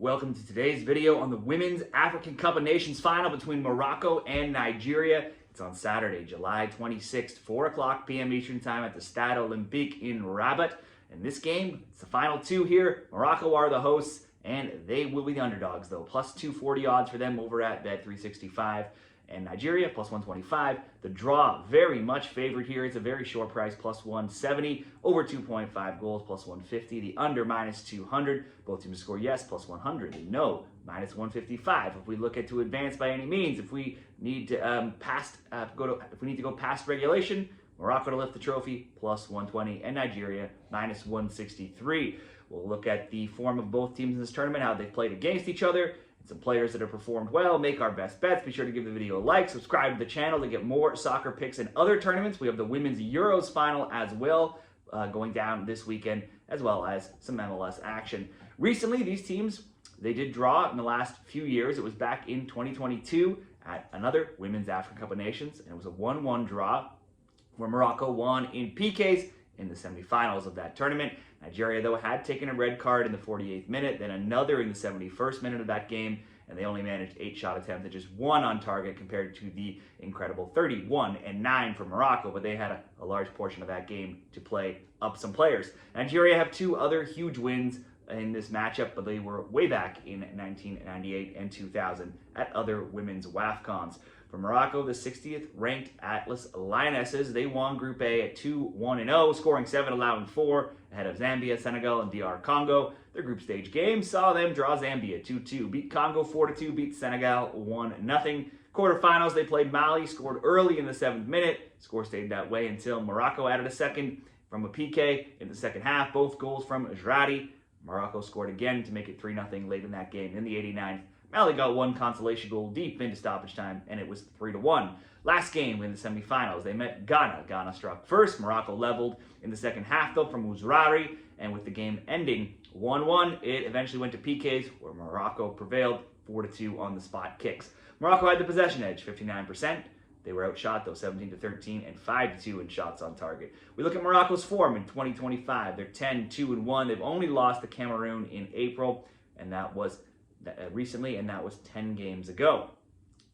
Welcome to today's video on the Women's African Cup of Nations final between Morocco and Nigeria. It's on Saturday, July 26th, 4 o'clock p.m. Eastern Time at the Stade Olympique in Rabat. And this game, it's the final two here. Morocco are the hosts, and they will be the underdogs, though. Plus 240 odds for them over at Bet365. And Nigeria, plus 125. The draw, very much favored here. It's a very short price, plus 170. Over 2.5 goals, plus 150. The under, minus 200. Both teams score yes, plus 100. The no, minus 155. If we look at to advance by any means, if we need to if we need to go past regulation, Morocco to lift the trophy, plus 120, and Nigeria, minus 163. We'll look at the form of both teams in this tournament, how they've played against each other, some players that have performed well, make our best bets. Be sure to give the video a like, subscribe to the channel to get more soccer picks and other tournaments. We have the Women's Euros final as well, going down this weekend, as well as some MLS action. Recently, these teams, they did draw in the last few years. It was back in 2022 at another Women's African Cup of Nations, and it was a 1-1 draw where Morocco won in PKs in the semifinals of that tournament. Nigeria, though, had taken a red card in the 48th minute, then another in the 71st minute of that game, and they only managed 8 shot attempts and just 1 on target compared to the incredible 31-9 for Morocco, but they had a large portion of that game to play up some players. Nigeria have 2 other huge wins in this matchup, but they were way back in 1998 and 2000 at other women's WAFCONs. For Morocco, the 60th ranked Atlas Lionesses, they won Group A at 2-1-0, scoring 7, allowing 4, ahead of Zambia, Senegal, and DR Congo. Their group stage game saw them draw Zambia 2-2, beat Congo 4-2, beat Senegal 1-0. Quarterfinals, they played Mali, scored early in the 7th minute. Score stayed that way until Morocco added a second from a PK in the second half. Both goals from Ajradi. Morocco scored again to make it 3-0 late in that game in the 89th. Mali got 1 consolation goal deep into stoppage time, and it was 3-1. Last game in the semifinals, they met Ghana. Ghana struck first. Morocco leveled in the second half, though, from Uzrari, and with the game ending 1-1, it eventually went to PKs, where Morocco prevailed 4-2 on the spot kicks. Morocco had the possession edge, 59%. They were outshot, though, 17-13 and 5-2 in shots on target. We look at Morocco's form in 2025. They're 10-2-1. They've only lost to Cameroon in April, and that was recently, and that was 10 games ago.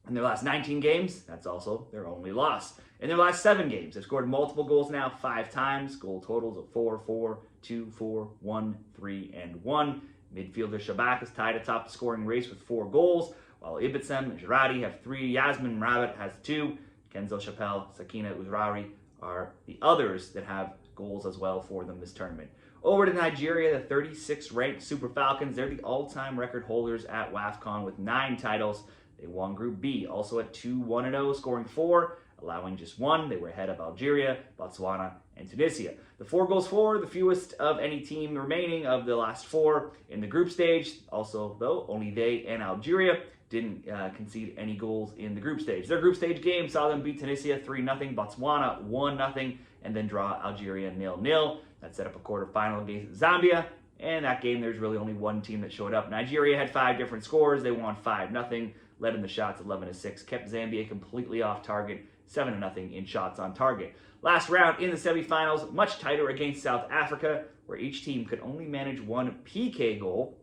In their last 19 games, that's also their only loss. In their last 7 games, they've scored multiple goals now 5 times. Goal totals of 4-4, 2-4, 1-3, and 1. Midfielder Rabat is tied atop the scoring race with 4 goals, while Ibitsem and Girardi have 3. Yasmin Rabat has 2. Kenzo Chappelle, Sakina Uzrari are the others that have goals as well for them this tournament. Over to Nigeria, the 36th ranked Super Falcons. They're the all-time record holders at WAFCON with 9 titles. They won Group B, also at 2-1-0, scoring 4, allowing just 1. They were ahead of Algeria, Botswana, and Tunisia. The 4 goals for, the fewest of any team remaining of the last 4 in the group stage. Also, though, only they and Algeria didn't concede any goals in the group stage. Their group stage game saw them beat Tunisia 3-0, Botswana 1-0, and then draw Algeria 0-0. That set up a quarterfinal against Zambia, and that game there's really only 1 team that showed up. Nigeria had 5 different scores. They won 5-0, led in the shots 11-6, kept Zambia completely off target, 7-0 in shots on target. Last round in the semifinals, much tighter against South Africa, where each team could only manage 1 PK goal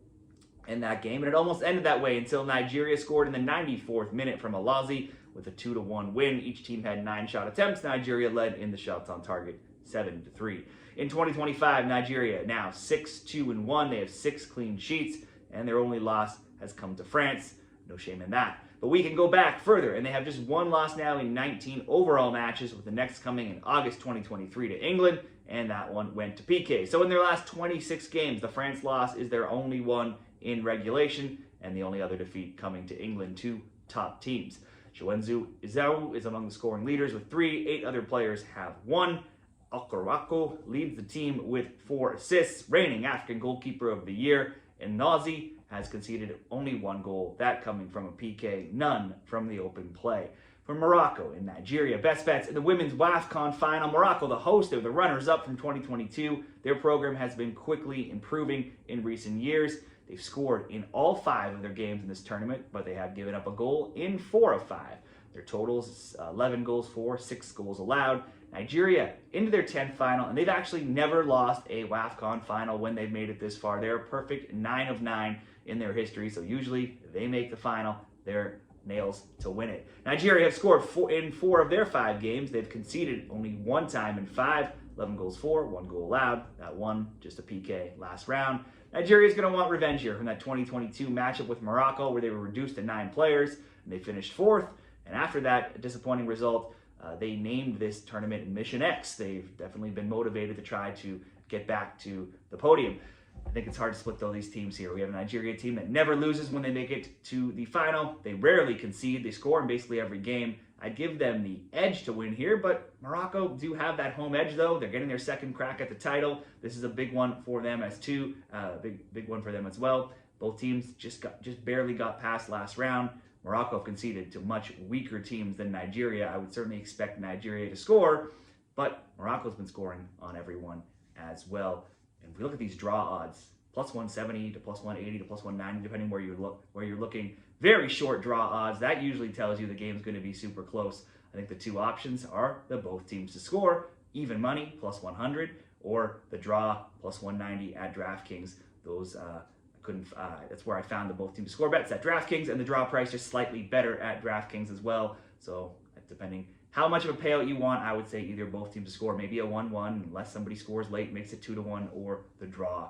in that game, and it almost ended that way until Nigeria scored in the 94th minute from Alazi with a 2-1 win. Each team had 9 shot attempts. Nigeria led in the shots on target, 7-3. In 2025, Nigeria now 6-2-1. They have 6 clean sheets, and their only loss has come to France. No shame in that. But we can go back further, and they have just 1 loss now in 19 overall matches, with the next coming in August 2023 to England, and that one went to PK. So in their last 26 games, the France loss is their only one in regulation, and the only other defeat coming to England, 2 top teams. Chiwenzu Izau is among the scoring leaders with 3. 8 other players have 1. Okoroako leads the team with 4 assists, reigning African goalkeeper of the year, and Nazi has conceded only 1 goal, that coming from a PK, none from the open play. For Morocco and Nigeria, best bets in the women's WAFCON final. Morocco, the host, they're the runners-up from 2022. Their program has been quickly improving in recent years. They've scored in all 5 of their games in this tournament, but they have given up a goal in 4 of 5. Their totals is 11 goals for, 6 goals allowed. Nigeria into their 10th final, and they've actually never lost a WAFCON final when they've made it this far. They're a perfect 9 of 9 in their history. So usually they make the final. They're nails to win it. Nigeria have scored in 4 of their 5 games. They've conceded only 1 time in 5. 11 goals for, 1 goal allowed. That one, just a PK last round. Nigeria is going to want revenge here from that 2022 matchup with Morocco where they were reduced to 9 players and they finished 4th. And after that, a disappointing result, they named this tournament Mission X. They've definitely been motivated to try to get back to the podium. I think it's hard to split though these teams here. We have a Nigeria team that never loses when they make it to the final. They rarely concede. They score in basically every game. I'd give them the edge to win here, but Morocco do have that home edge though. They're getting their second crack at the title. This is a big one for them as too. Big one for them as well. Both teams just barely got past last round. Morocco have conceded to much weaker teams than Nigeria. I would certainly expect Nigeria to score, but Morocco's been scoring on everyone as well. And if we look at these draw odds, plus 170 to plus 180 to plus 190, depending where you're looking. Very short draw odds. That usually tells you the game's going to be super close. I think the 2 options are the both teams to score, even money, plus 100, or the draw, plus 190 at DraftKings. Those that's where I found the both teams to score bets at DraftKings, and the draw price just slightly better at DraftKings as well. So depending how much of a payout you want, I would say either both teams to score, maybe a 1-1, unless somebody scores late, makes it 2-1, or the draw.